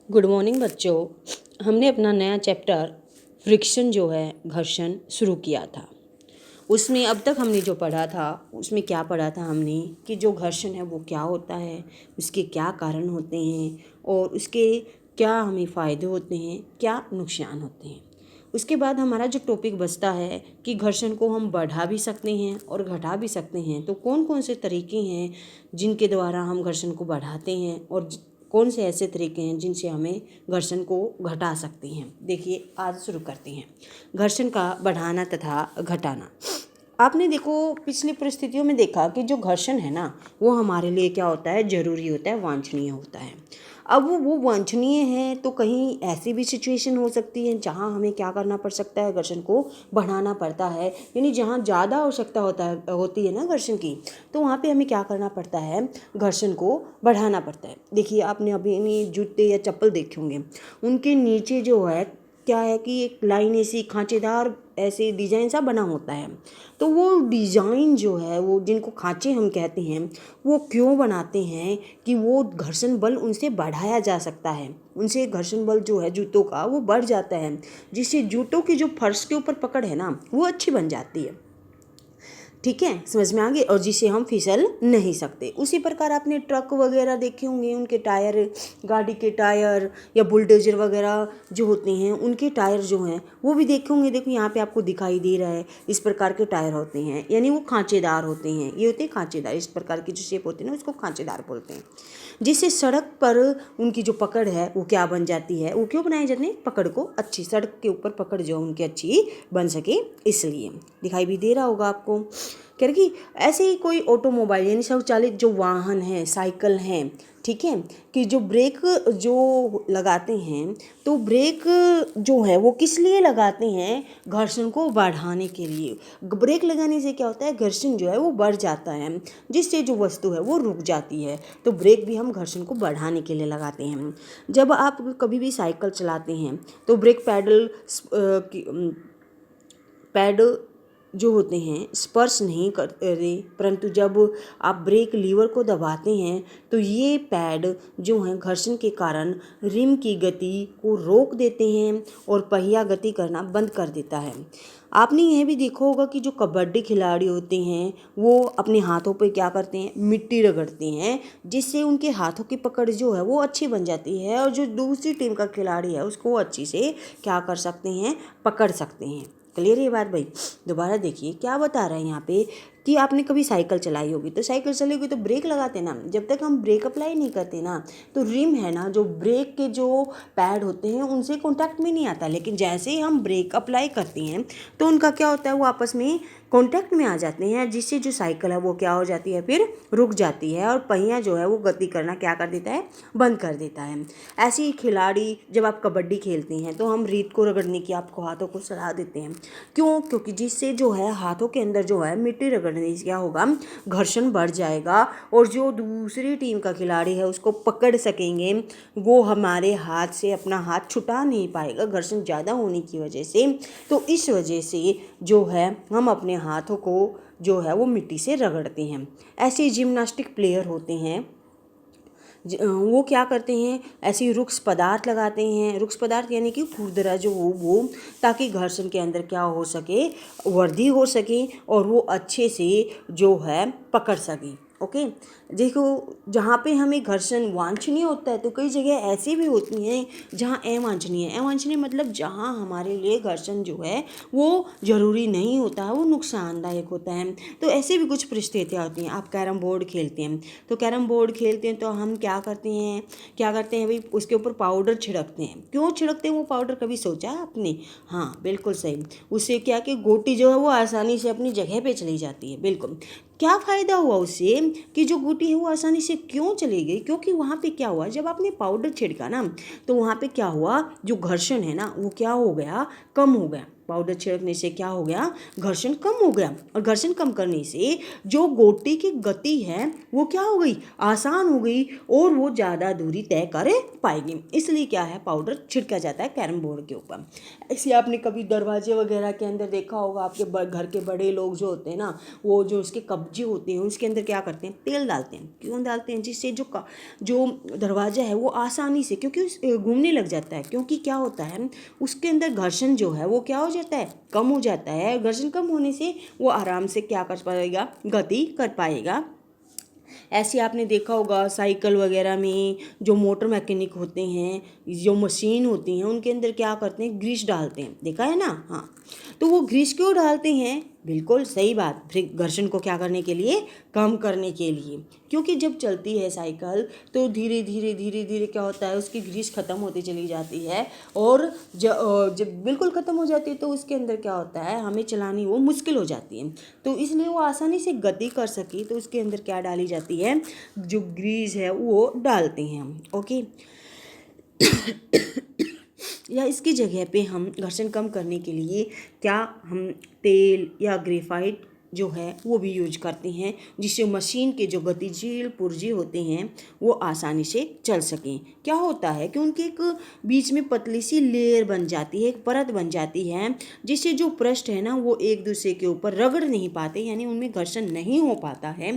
Good morning बच्चों। हमने अपना नया चैप्टर फ्रिक्शन जो है घर्षण शुरू किया था। उसमें अब तक हमने जो पढ़ा था उसमें क्या पढ़ा था हमने कि जो घर्षण है वो क्या होता है, उसके क्या कारण होते हैं और उसके क्या हमें फ़ायदे होते हैं, क्या नुकसान होते हैं। उसके बाद हमारा जो टॉपिक बचता है कि घर्षण को हम बढ़ा भी सकते हैं और घटा भी सकते हैं। तो कौन कौन से तरीके हैं जिनके द्वारा हम घर्षण को बढ़ाते हैं और कौन से ऐसे तरीके हैं जिनसे हमें घर्षण को घटा सकते हैं। देखिए आज शुरू करते हैं घर्षण का बढ़ाना तथा घटाना। आपने देखो पिछली परिस्थितियों में देखा कि जो घर्षण है ना वो हमारे लिए क्या होता है, जरूरी होता है, वांछनीय होता है। अब वो वांछनीय है तो कहीं ऐसी भी सिचुएशन हो सकती है जहाँ हमें क्या करना पड़ सकता है, घर्षण को बढ़ाना पड़ता है। यानी जहाँ ज़्यादा आवश्यकता होती है ना घर्षण की, तो वहाँ पे हमें क्या करना पड़ता है, घर्षण को बढ़ाना पड़ता है। देखिए आपने अभी जूते या चप्पल देखे होंगे, उनके नीचे जो है क्या है कि एक लाइन ऐसी खांचेदार ऐसे डिजाइन सा बना होता है। तो वो डिजाइन जो है, वो जिनको खांचे हम कहते हैं, वो क्यों बनाते हैं कि वो घर्षण बल उनसे बढ़ाया जा सकता है। उनसे घर्षण बल जो है जूतों का वो बढ़ जाता है, जिससे जूतों की जो फर्श के ऊपर पकड़ है ना वो अच्छी बन जाती है। ठीक है, समझ में आ गई, और जिसे हम फिसल नहीं सकते। उसी प्रकार आपने ट्रक वगैरह देखे होंगे, उनके टायर, गाड़ी के टायर या बुलडोजर वगैरह जो होते हैं उनके टायर जो हैं वो भी देखे होंगे। देखो यहाँ पे आपको दिखाई दे रहा है, इस प्रकार के टायर होते हैं, यानी वो खांचेदार होते हैं। ये होते हैं खांचेदार, इस प्रकार की जो शेप होती है ना उसको खांचेदार बोलते हैं। जिससे सड़क पर उनकी जो पकड़ है वो क्या बन जाती है, वो क्यों बनाए जाते हैं, पकड़ को अच्छी, सड़क के ऊपर पकड़ जो उनकी अच्छी बन सके इसलिए। दिखाई भी दे रहा होगा आपको। कह रहे कि ऐसे ही कोई ऑटोमोबाइल यानी स्वचालित जो वाहन है, साइकिल हैं, ठीक है, कि जो ब्रेक जो लगाते हैं, तो ब्रेक जो है वो किस लिए लगाते हैं, घर्षण को बढ़ाने के लिए। ब्रेक लगाने से क्या होता है, घर्षण जो है वो बढ़ जाता है, जिससे जो वस्तु है वो रुक जाती है। तो ब्रेक भी हम घर्षण को बढ़ाने के लिए लगाते हैं। जब आप कभी भी साइकिल चलाते हैं तो ब्रेक पैड जो होते हैं स्पर्श नहीं करते, परंतु जब आप ब्रेक लीवर को दबाते हैं तो ये पैड जो हैं घर्षण के कारण रिम की गति को रोक देते हैं और पहिया गति करना बंद कर देता है। आपने यह भी देखा होगा कि जो कबड्डी खिलाड़ी होते हैं वो अपने हाथों पे क्या करते हैं, मिट्टी रगड़ते हैं, जिससे उनके हाथों की पकड़ जो है वो अच्छी बन जाती है और जो दूसरी टीम का खिलाड़ी है उसको अच्छी से क्या कर सकते हैं, पकड़ सकते हैं। क्लियर है ये बात भाई। दोबारा देखिए क्या बता रहा है यहाँ पे कि आपने कभी साइकिल चलाई होगी, तो साइकिल चली होगी तो ब्रेक लगाते ना, जब तक हम ब्रेक अप्लाई नहीं करते ना तो रिम है ना, जो ब्रेक के जो पैड होते हैं उनसे कांटेक्ट में नहीं आता। लेकिन जैसे ही हम ब्रेक अप्लाई करते हैं तो उनका क्या होता है, वो आपस में कांटेक्ट में आ जाते हैं, जिससे जो साइकिल है वो क्या हो जाती है, फिर रुक जाती है और पहिया जो है वो गति करना क्या कर देता है, बंद कर देता है। ऐसे ही खिलाड़ी, जब आप कबड्डी खेलते हैं तो हम रीत को रगड़ने की आपको हाथों को सलाह देते हैं। क्यों? क्योंकि जिससे जो है हाथों के अंदर जो है मिट्टी रगड़ने से क्या होगा, घर्षण बढ़ जाएगा और जो दूसरी टीम का खिलाड़ी है उसको पकड़ सकेंगे, वो हमारे हाथ से अपना हाथ छुटा नहीं पाएगा घर्षण ज़्यादा होने की वजह से। तो इस वजह से जो है हम अपने हाथों को जो है वो मिट्टी से रगड़ते हैं। ऐसे जिम्नास्टिक प्लेयर होते हैं, वो क्या करते हैं, ऐसी रुक्ष पदार्थ लगाते हैं, रुक्ष पदार्थ यानी कि खुरदरा जो वो ताकि घर्षण के अंदर क्या हो सके, वृद्धि हो सके और वो अच्छे से जो है पकड़ सके। ओके, देखो जहाँ पे हमें घर्षण वांछनीय होता है तो कई जगह ऐसी भी होती हैं जहाँ अवांछनीय है। अवांछनीय मतलब जहाँ हमारे लिए घर्षण जो है वो ज़रूरी नहीं होता है, वो नुकसानदायक होता है। तो ऐसे भी कुछ परिस्थितियाँ होती हैं। आप कैरम बोर्ड खेलते हैं तो कैरम बोर्ड खेलते हैं तो हम क्या करते हैं भाई, उसके ऊपर पाउडर छिड़कते हैं। क्यों छिड़कते हैं वो पाउडर, कभी सोचा आपने? हाँ बिल्कुल सही। उससे क्या कि गोटी जो है वो आसानी से अपनी जगह पे चली जाती है। बिल्कुल, क्या फ़ायदा हुआ उससे कि जो गोटी है वो आसानी से क्यों चली गई, क्योंकि वहाँ पे क्या हुआ, जब आपने पाउडर छिड़का ना तो वहाँ पे क्या हुआ, जो घर्षण है ना वो क्या हो गया, कम हो गया। पाउडर छिड़कने से क्या हो गया, घर्षण कम हो गया, और घर्षण कम करने से जो गोटी की गति है वो क्या हो गई, आसान हो गई, और वो ज़्यादा दूरी तय कर पाएगी। इसलिए क्या है, पाउडर छिड़का जाता है कैरम बोर्ड के ऊपर। ऐसे आपने कभी दरवाजे वगैरह के अंदर देखा होगा, आपके घर के बड़े लोग जो होते हैं ना, वो जो उसके कब्जे होते हैं उसके अंदर क्या करते हैं, तेल डालते हैं। क्यों डालते हैं, जिससे जो दरवाज़ा है वो आसानी से, क्योंकि घूमने लग जाता है, क्योंकि क्या होता है उसके अंदर घर्षण जो है वो क्या हो जाता है, कम हो जाता है। घर्षण कम होने से वो आराम से क्या कर पाएगा, गति कर पाएगा। ऐसे आपने देखा होगा साइकिल वगैरह में जो मोटर मैकेनिक होते हैं, जो मशीन होती हैं, उनके अंदर क्या करते हैं, ग्रीस डालते हैं, देखा है ना। हाँ, तो वो ग्रीस क्यों डालते हैं, बिल्कुल सही बात, घर्षण को क्या करने के लिए, कम करने के लिए। क्योंकि जब चलती है साइकिल तो धीरे धीरे धीरे धीरे क्या होता है, उसकी ग्रीस खत्म होती चली जाती है, और जब बिल्कुल ख़त्म हो जाती है तो उसके अंदर क्या होता है, हमें चलानी वो मुश्किल हो जाती है। तो इसलिए वो आसानी से गति कर सके तो उसके अंदर क्या डाली जाती है, जो ग्रीस है वो डालते हैं हम। ओके, या इसकी जगह पे हम घर्षण कम करने के लिए क्या हम तेल या ग्रेफाइट जो है वो भी यूज करते हैं, जिससे मशीन के जो गतिशील पुर्जे होते हैं वो आसानी से चल सकें। क्या होता है कि उनके एक बीच में पतली सी लेयर बन जाती है, एक परत बन जाती है, जिससे जो पृष्ठ है ना वो एक दूसरे के ऊपर रगड़ नहीं पाते, यानी उनमें घर्षण नहीं हो पाता है।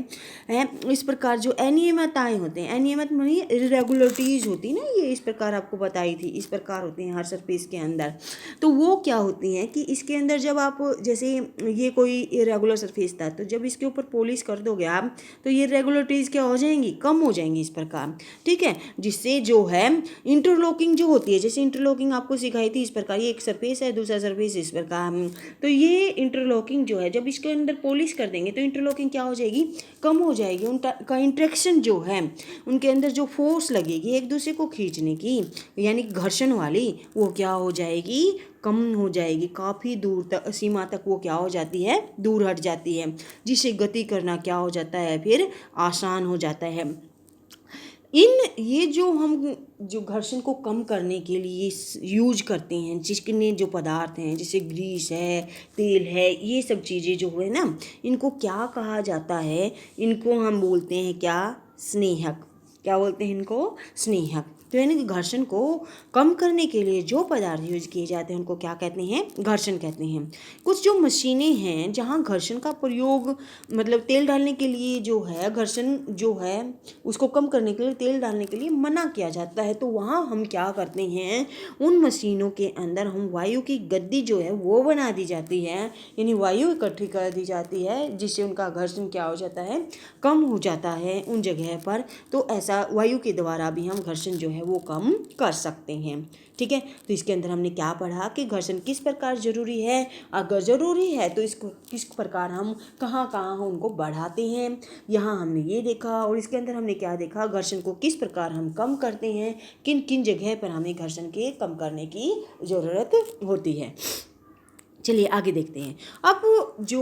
इस प्रकार जो अनियमितताएं होते हैं, अनियमित मानी इरेगुलरिटीज होती है ना, ये इस प्रकार आपको बताई थी, इस प्रकार होती हैं हर सरफेस के अंदर। तो वो क्या होती हैं कि इसके अंदर जब आप, जैसे ये कोई इरेगुलर सरफेस था, तो जब इसके ऊपर पॉलिश कर दोगे आप तो ये रेगुलरिटीज क्या हो जाएंगी, कम हो जाएंगी इस प्रकार। ठीक है, जिससे जो है इंटरलॉकिंग जो होती है, जैसे इंटरलॉकिंग आपको सिखाई थी इस प्रकार, ये एक सरफेस है, दूसरा सरफेस इस प्रकार, तो ये इंटरलॉकिंग जो है जब इसके अंदर पॉलिश कर देंगे तो इंटरलॉकिंग क्या हो जाएगी, कम हो जाएगी। उनका इंट्रैक्शन जो है, उनके अंदर जो फोर्स लगेगी एक दूसरे को खींचने की, यानी घर्षण वाली, वो क्या हो जाएगी, कम हो जाएगी, काफ़ी दूर तक, सीमा तक वो क्या हो जाती है, दूर हट जाती है, जिससे गति करना क्या हो जाता है, फिर आसान हो जाता है। ये जो हम जो घर्षण को कम करने के लिए यूज करते हैं, जिसके जो पदार्थ हैं, जैसे ग्रीस है, तेल है, ये सब चीज़ें जो है ना, इनको क्या कहा जाता है, इनको हम बोलते हैं क्या, स्नेहक। क्या बोलते हैं इनको, स्नेहक। तो यानी कि घर्षण को कम करने के लिए जो पदार्थ यूज किए जाते हैं उनको क्या कहते हैं, घर्षण कहते हैं। कुछ जो मशीनें हैं जहाँ घर्षण का प्रयोग, मतलब तेल डालने के लिए जो है, घर्षण जो है उसको कम करने के लिए तेल डालने के लिए मना किया जाता है, तो वहाँ हम क्या करते हैं, उन मशीनों के अंदर हम वायु की गद्दी जो है वो बना दी जाती है, यानी वायु इकट्ठी कर दी जाती है, जिससे उनका घर्षण क्या हो जाता है, कम हो जाता है उन जगह पर। तो ऐसा वायु के द्वारा भी हम घर्षण जो है वो कम कर सकते हैं। ठीक है, तो इसके अंदर हमने क्या पढ़ा कि घर्षण किस प्रकार जरूरी है, अगर जरूरी है तो इसको किस प्रकार हम कहाँ कहाँ उनको बढ़ाते हैं, यहाँ हमने ये देखा। और इसके अंदर हमने क्या देखा, घर्षण को किस प्रकार हम कम करते हैं, किन किन जगह पर हमें घर्षण के कम करने की ज़रूरत होती है। चलिए आगे देखते हैं। अब जो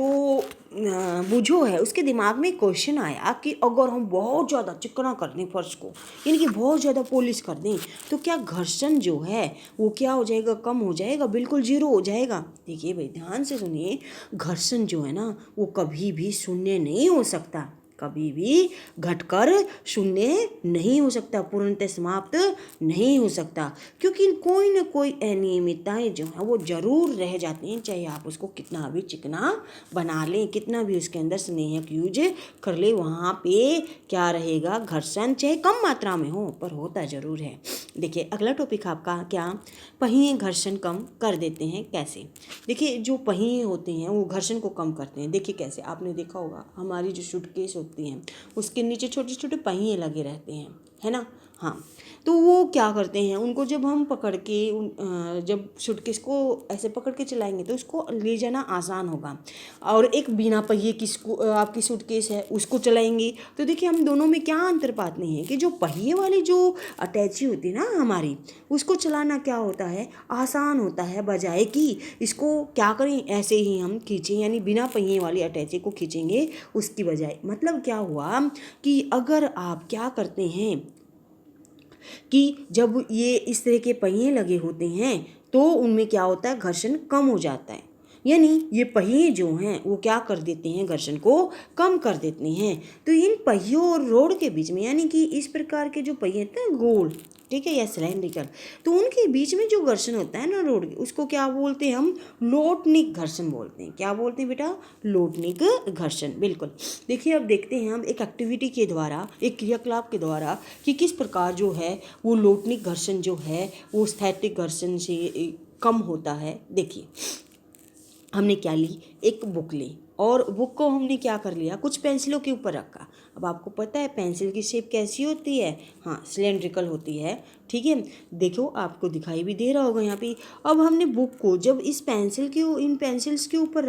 बुझो है उसके दिमाग में क्वेश्चन आया कि अगर हम बहुत ज़्यादा चिकना कर दें फर्श को, यानी कि बहुत ज़्यादा पॉलिश कर दें, तो क्या घर्षण जो है वो क्या हो जाएगा, कम हो जाएगा, बिल्कुल जीरो हो जाएगा। देखिए भाई ध्यान से सुनिए, घर्षण जो है ना वो कभी भी शून्य नहीं हो सकता, कभी भी घटकर शून्य नहीं हो सकता, पूर्णतः समाप्त नहीं हो सकता, क्योंकि कोई ना कोई अनियमितताएं जो है वो जरूर रह जाती हैं, चाहे आप उसको कितना भी चिकना बना लें, कितना भी उसके अंदर स्नेहक यूज कर ले, वहाँ पे क्या रहेगा, घर्षण चाहे कम मात्रा में हो पर होता जरूर है। देखिए अगला टॉपिक आपका क्या, पहिए घर्षण कम कर देते हैं कैसे। देखिए जो पहिए होते हैं वो घर्षण को कम करते हैं। देखिए कैसे, आपने देखा होगा हमारी जो सूटकेस होती हैं उसके नीचे छोटे छोटे पहिए लगे रहते हैं, है ना। हाँ, तो वो क्या करते हैं, उनको जब हम पकड़ के जब सूटकेस को ऐसे पकड़ के चलाएंगे तो उसको ले जाना आसान होगा, और एक बिना पहिए की आपकी सूटकेस है उसको चलाएंगे तो देखिए हम दोनों में क्या अंतर पाते हैं कि जो पहिए वाली जो अटैची होती है ना हमारी, उसको चलाना क्या होता है, आसान होता है, बजाय कि इसको क्या करें ऐसे ही हम खींचें, यानी बिना पहिए वाली अटैची को खींचेंगे उसकी बजाय। मतलब क्या हुआ कि अगर आप क्या करते हैं कि जब ये इस तरह के पहिए लगे होते हैं तो उनमें क्या होता है, घर्षण कम हो जाता है। यानी ये पहिए जो हैं वो क्या कर देते हैं, घर्षण को कम कर देते हैं। तो इन पहियों और रोड के बीच में, यानी कि इस प्रकार के जो पहिए होते हैं गोल, ठीक है, या सिलेंड्रिकल, तो उनके बीच में जो घर्षण होता है ना रोड के, उसको क्या बोलते हैं हम, लोटनिक घर्षण बोलते हैं। क्या बोलते हैं बेटा, लोटनिक घर्षण। बिल्कुल। देखिए अब देखते हैं हम एक एक्टिविटी के द्वारा, एक क्रियाकलाप के द्वारा कि किस प्रकार जो है वो लोटनिक घर्षण जो है वो स्थैतिक घर्षण से कम होता है। देखिए हमने क्या ली, एक बुक ली और बुक को हमने क्या कर लिया, कुछ पेंसिलों के ऊपर रखा। अब आपको पता है पेंसिल की शेप कैसी होती है, हाँ सिलेंड्रिकल होती है, ठीक है। देखो आपको दिखाई भी दे रहा होगा यहाँ पे। अब हमने बुक को जब इस पेंसिल के इन पेंसिल्स के ऊपर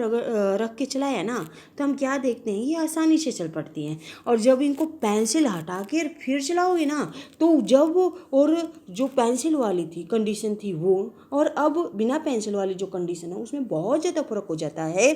रख के चलाया ना, तो हम क्या देखते हैं, ये आसानी से चल पड़ती हैं। और जब इनको पेंसिल हटा के फिर चलाओगे ना, तो जब और जो पेंसिल वाली थी कंडीशन थी वो, और अब बिना पेंसिल वाली जो कंडीशन है उसमें बहुत ज़्यादा फर्क हो जाता है।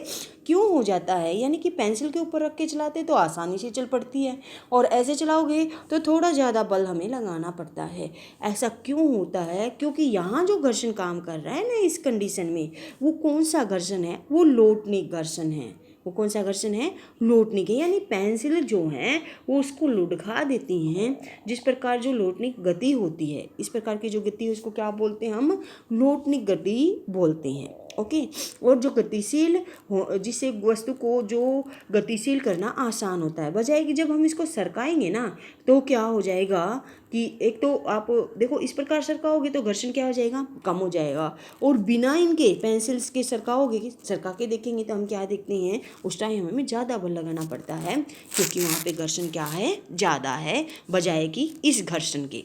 क्यों हो जाता है, यानी कि पेंसिल के ऊपर रख के चलाते तो आसानी से चल पड़ती है, और ऐसे चलाओगे तो थोड़ा ज़्यादा बल हमें लगाना पड़ता है। ऐसा क्यों होता है, क्योंकि यहाँ जो घर्षण काम कर रहा है ना इस कंडीशन में, वो कौन सा घर्षण है, वो लोटनिक घर्षण है। वो कौन सा घर्षण है, लोटनिक है। यानी पेंसिल जो है वो उसको लुढ़का देती हैं। जिस प्रकार जो लोटनिक गति होती है, इस प्रकार की जो गति है उसको क्या बोलते हैं हम, लोटनिक गति बोलते हैं। ओके। और जो गतिशील जिससे वस्तु को जो गतिशील करना आसान होता है, बजाय कि जब हम इसको सरकाएंगे ना, तो क्या हो जाएगा कि एक तो आप देखो इस प्रकार सरकाओगे तो घर्षण क्या हो जाएगा, कम हो जाएगा। और बिना इनके पेंसिल्स के सरकाओगे, सरका के देखेंगे तो हम क्या देखते हैं, उस टाइम हमें ज़्यादा बल लगाना पड़ता है, क्योंकि वहाँ पे घर्षण क्या है, ज़्यादा है बजाय कि इस घर्षण के।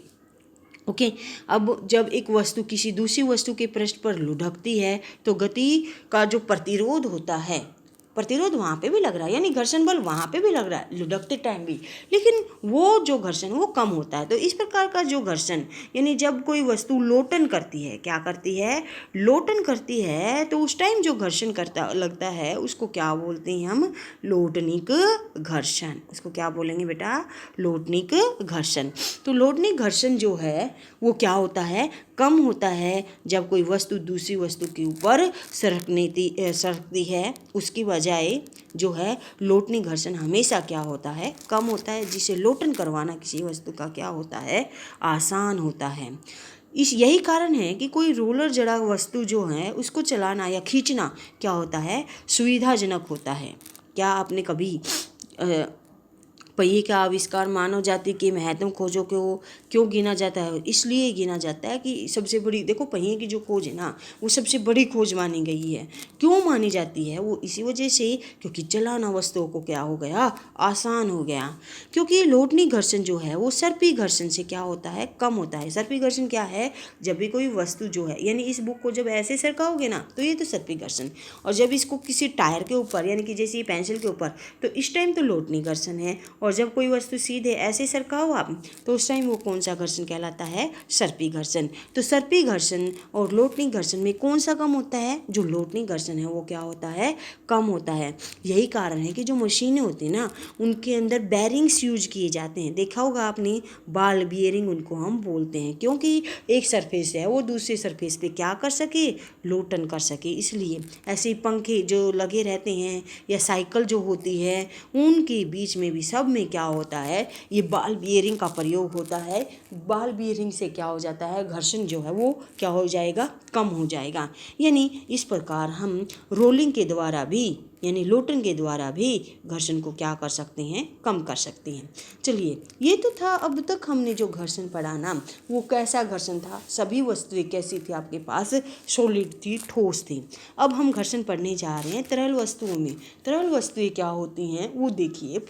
ओके। अब जब एक वस्तु किसी दूसरी वस्तु के पृष्ठ पर लुढ़कती है तो गति का जो प्रतिरोध होता है, प्रतिरोध वहाँ पे भी लग रहा है, यानी घर्षण बल वहाँ पे भी लग रहा है लुढ़कते टाइम भी, लेकिन वो जो घर्षण वो कम होता है। तो इस प्रकार का जो घर्षण, यानी जब कोई वस्तु लोटन करती है, क्या करती है, लोटन करती है, तो उस टाइम जो घर्षण करता लगता है उसको क्या बोलते हैं हम, लोटनिक घर्षण। उसको क्या बोलेंगे बेटा, लोटनिक घर्षण। तो लोटनिक घर्षण जो है वो क्या होता है, कम होता है जब कोई वस्तु दूसरी वस्तु के ऊपर सरकती है। उसकी बजाय जो है लोटनिक घर्षण हमेशा क्या होता है, कम होता है, जिसे लोटन करवाना किसी वस्तु का क्या होता है, आसान होता है। यही कारण है कि कोई रोलर जड़ा वस्तु जो है उसको चलाना या खींचना क्या होता है, सुविधाजनक होता है। क्या आपने कभी पहिए का आविष्कार मानव जाति के महत्वपूर्ण खोजों को क्यों गिना जाता है, इसलिए गिना जाता है कि सबसे बड़ी, देखो पहिए की जो खोज है ना वो सबसे बड़ी खोज मानी गई है। क्यों मानी जाती है, वो इसी वजह से क्योंकि चलाना वस्तुओं को क्या हो गया, आसान हो गया। क्योंकि लोटनिक घर्षण जो है वो सर्पी घर्षण से क्या होता है, कम होता है। सर्पी घर्षण क्या है, जब भी कोई वस्तु जो है, यानी इस बुक को जब ऐसे सरकाओगे ना तो ये तो सर्पी घर्षण, और जब इसको किसी टायर के ऊपर, यानी कि जैसे पेंसिल के ऊपर, तो इस टाइम तो लोटनिक घर्षण है। और जब कोई वस्तु सीधे ऐसे सरकाओ आप, तो उस टाइम वो कौन सा घर्षण कहलाता है, सर्पी घर्षण। तो सर्पी घर्षण और लोटनिक घर्षण में कौन सा कम होता है, जो लोटनिक घर्षण है वो क्या होता है, कम होता है। यही कारण है कि जो मशीनें होती हैं ना उनके अंदर बैरिंग्स यूज किए जाते हैं। देखा होगा आपने, बाल बियरिंग उनको हम बोलते हैं, क्योंकि एक सरफेस है वो दूसरे सरफेस पे क्या कर सके, लोटन कर सके। इसलिए ऐसे पंखे जो लगे रहते हैं या साइकिल जो होती है उनके बीच में भी सब में क्या होता है, ये बाल बियरिंग का प्रयोग होता है। बाल बियरिंग से क्या हो जाता है, घर्षण जो है वो क्या हो जाएगा, कम हो जाएगा। यानी इस प्रकार हम रोलिंग के द्वारा भी, यानी लोटन के द्वारा भी घर्षण को क्या कर सकते हैं, कम कर सकते हैं। चलिए ये तो था अब तक हमने जो घर्षण पढ़ा ना, वो कैसा घर्षण था, सभी वस्तुएं कैसी थी आपके पास, सॉलिड थी, ठोस थी। अब हम घर्षण पढ़ने जा रहे हैं तरल वस्तुओं में। तरल वस्तुएं क्या होती हैं वो देखिए,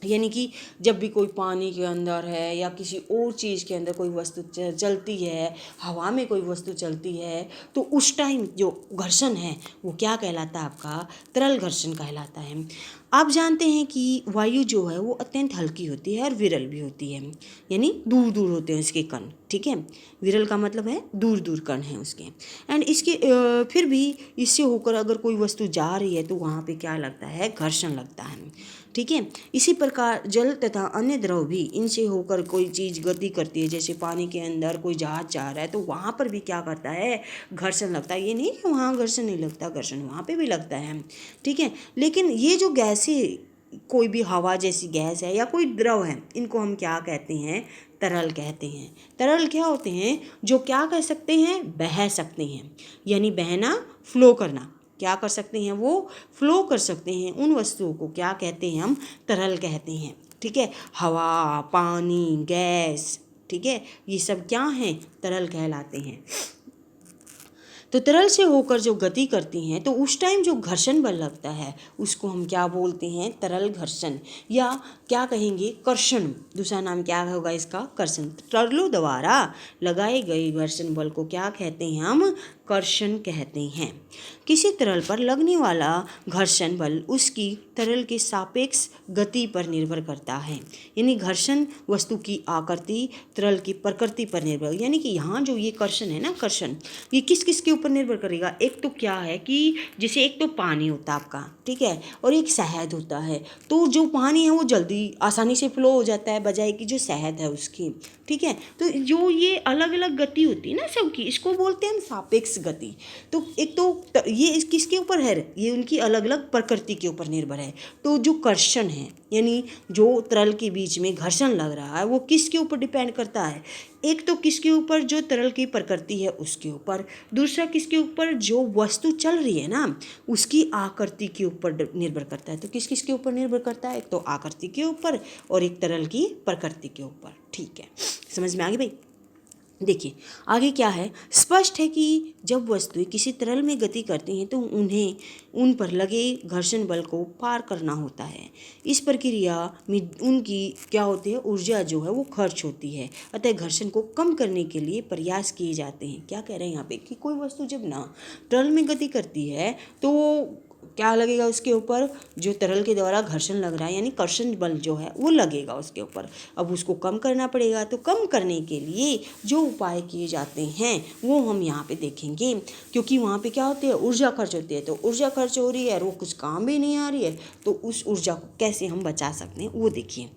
यानी कि जब भी कोई पानी के अंदर है या किसी और चीज़ के अंदर कोई वस्तु चलती है, हवा में कोई वस्तु चलती है, तो उस टाइम जो घर्षण है वो क्या कहलाता है, आपका तरल घर्षण कहलाता है। आप जानते हैं कि वायु जो है वो अत्यंत हल्की होती है और विरल भी होती है, यानी दूर दूर होते हैं उसके कण, ठीक है। विरल का मतलब है दूर दूर कण हैं उसके। एंड इसके फिर भी इससे होकर अगर कोई वस्तु जा रही है तो वहाँ पे क्या लगता है, घर्षण लगता है, ठीक है। इसी प्रकार जल तथा अन्य द्रव भी इनसे होकर कोई चीज़ गति करती है, जैसे पानी के अंदर कोई जहाज जा रहा है तो वहाँ पर भी क्या करता है, घर्षण लगता है। ये नहीं कि वहाँ घर्षण नहीं लगता, घर्षण वहाँ पे भी लगता है, ठीक है। लेकिन ये जो गैसें, कोई भी हवा जैसी गैस है या कोई द्रव है, इनको हम क्या कहते हैं, तरल कहते हैं। तरल क्या होते हैं, जो क्या कह सकते हैं, बह सकते हैं, यानी बहना, फ्लो करना, क्या कर सकते हैं, वो फ्लो कर सकते हैं। उन वस्तुओं को क्या कहते हैं, हम तरल कहते हैं, ठीक है। हवा, पानी, गैस, ठीक है, ये सब क्या हैं, तरल कहलाते हैं। तो तरल से होकर जो गति करती हैं तो उस टाइम जो घर्षण बल लगता है उसको हम क्या बोलते हैं, तरल घर्षण, या क्या कहेंगे, कर्षण। दूसरा नाम क्या होगा इसका, कर्षण। तरलों द्वारा लगाए गए घर्षण बल को क्या कहते हैं, हम कर्षण कहते हैं। किसी तरल पर लगने वाला घर्षण बल उसकी तरल के सापेक्ष गति पर निर्भर करता है, यानी घर्षण वस्तु की आकृति, तरल की प्रकृति पर निर्भर, यानी कि यहाँ जो ये कर्षण है ना, कर्षण, ये किस किस के ऊपर निर्भर करेगा। एक तो क्या है कि जैसे एक तो पानी होता है आपका, ठीक है, और एक शहद होता है। तो जो पानी है वो जल्दी आसानी से फ्लो हो जाता है, बजाय कि जो शहद है उसकी, ठीक है। तो जो ये अलग अलग गति होती है ना सबकी, इसको बोलते हैं हम सापेक्ष गति। तो एक तो ये किसके ऊपर है, ये उनकी अलग अलग प्रकृति के ऊपर निर्भर है। तो जो कर्षण है, यानी जो तरल के बीच में घर्षण लग रहा है, वो किसके ऊपर डिपेंड करता है, एक तो किसके ऊपर, जो तरल की प्रकृति है उसके ऊपर, दूसरा किसके ऊपर, जो वस्तु चल रही है ना उसकी आकृति के ऊपर निर्भर करता है। तो किस किस के ऊपर निर्भर करता है, एक तो आकृति के ऊपर और एक तरल की प्रकृति के ऊपर, ठीक है। समझ में आ गई भाई। देखिए आगे क्या है, स्पष्ट है कि जब वस्तुएं किसी तरल में गति करती हैं तो उन्हें उन पर लगे घर्षण बल को पार करना होता है। इस प्रक्रिया में उनकी क्या होती है, ऊर्जा जो है वो खर्च होती है। अतः घर्षण को कम करने के लिए प्रयास किए जाते हैं। क्या कह रहे हैं यहाँ पे कि कोई वस्तु जब ना तरल में गति करती है तो क्या लगेगा उसके ऊपर, जो तरल के द्वारा घर्षण लग रहा है, यानी कर्षण बल जो है वो लगेगा उसके ऊपर। अब उसको कम करना पड़ेगा, तो कम करने के लिए जो उपाय किए जाते हैं वो हम यहाँ पे देखेंगे। क्योंकि वहाँ पे क्या होती है, ऊर्जा खर्च होती है। तो ऊर्जा खर्च हो रही है और वो कुछ काम भी नहीं आ रही है, तो उस ऊर्जा को कैसे हम बचा सकते हैं वो देखिए।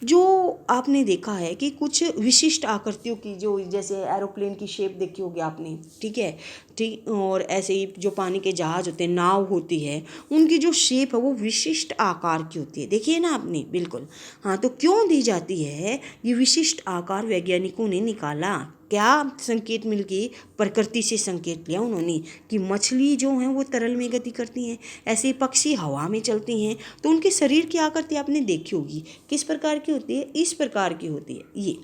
जो आपने देखा है कि कुछ विशिष्ट आकृतियों की, जो जैसे एरोप्लेन की शेप देखी होगी आपने, ठीक है, ठीक, और ऐसे ही जो पानी के जहाज होते हैं, नाव होती है, उनकी जो शेप है वो विशिष्ट आकार की होती है। देखिए ना आपने, बिल्कुल। हाँ, तो क्यों दी जाती है ये विशिष्ट आकार, वैज्ञानिकों ने निकाला। क्या संकेत मिल गए, प्रकृति से संकेत लिया उन्होंने कि मछली जो हैं वो तरल में गति करती हैं, ऐसे पक्षी हवा में चलती हैं। तो उनके शरीर की आकृति आपने देखी होगी, किस प्रकार की होती है, इस प्रकार की होती है ये,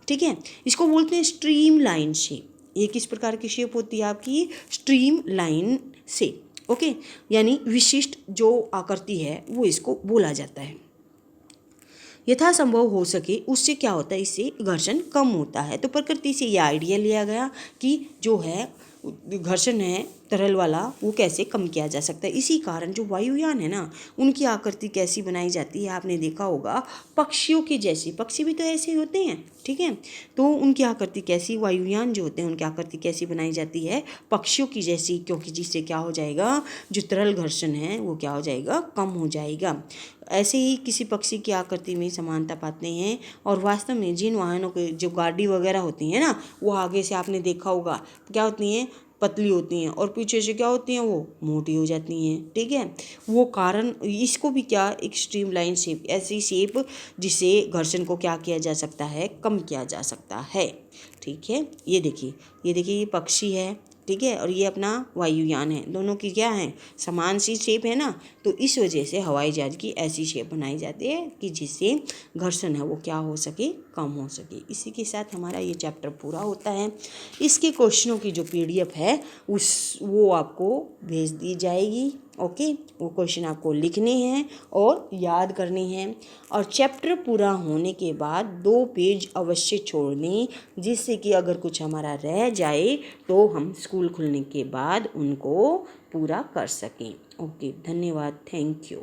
ठीक है। इसको बोलते हैं स्ट्रीम लाइन शेप। ये किस प्रकार की शेप होती है आपकी, स्ट्रीम लाइन से, ओके, यानी विशिष्ट जो आकृति है वो इसको बोला जाता है। यथासंभव हो सके उससे क्या होता है, इससे घर्षण कम होता है। तो प्रकृति से ये आइडिया लिया गया कि जो है घर्षण है तरल वाला वो कैसे कम किया जा सकता है। इसी कारण जो वायुयान है ना उनकी आकृति कैसी बनाई जाती है, आपने देखा होगा पक्षियों की जैसी। पक्षी भी तो ऐसे ही होते हैं, ठीक है। तो उनकी आकृति कैसी, वायुयान जो होते हैं उनकी आकृति कैसी बनाई जाती है, पक्षियों की जैसी, क्योंकि जिससे क्या हो जाएगा, जो तरल घर्षण है वो क्या हो जाएगा, कम हो जाएगा। ऐसे ही किसी पक्षी की आकृति में समानता पाते हैं। और वास्तव में जिन वाहनों के जो गाड़ी वगैरह होती हैं ना, वो आगे से आपने देखा होगा क्या होती हैं, पतली होती हैं, और पीछे से क्या होती हैं, वो मोटी हो जाती हैं, ठीक है। वो कारण, इसको भी क्या, एक स्ट्रीमलाइन शेप, ऐसी शेप जिससे घर्षण को क्या किया जा सकता है, कम किया जा सकता है, ठीक है। ये देखिए, ये पक्षी है, ठीक है, और ये अपना वायुयान है। दोनों की क्या है, समान सी शेप है ना। तो इस वजह से हवाई जहाज की ऐसी शेप बनाई जाती है कि जिससे घर्षण है वो क्या हो सके, कम हो सके। इसी के साथ हमारा ये चैप्टर पूरा होता है। इसके क्वेश्चनों की जो PDF है वो आपको भेज दी जाएगी, ओके। वो क्वेश्चन आपको लिखने हैं और याद करने हैं। और चैप्टर पूरा होने के बाद 2 पेज अवश्य छोड़ने, जिससे कि अगर कुछ हमारा रह जाए तो हम स्कूल खुलने के बाद उनको पूरा कर सकें। ओके, धन्यवाद, थैंक यू।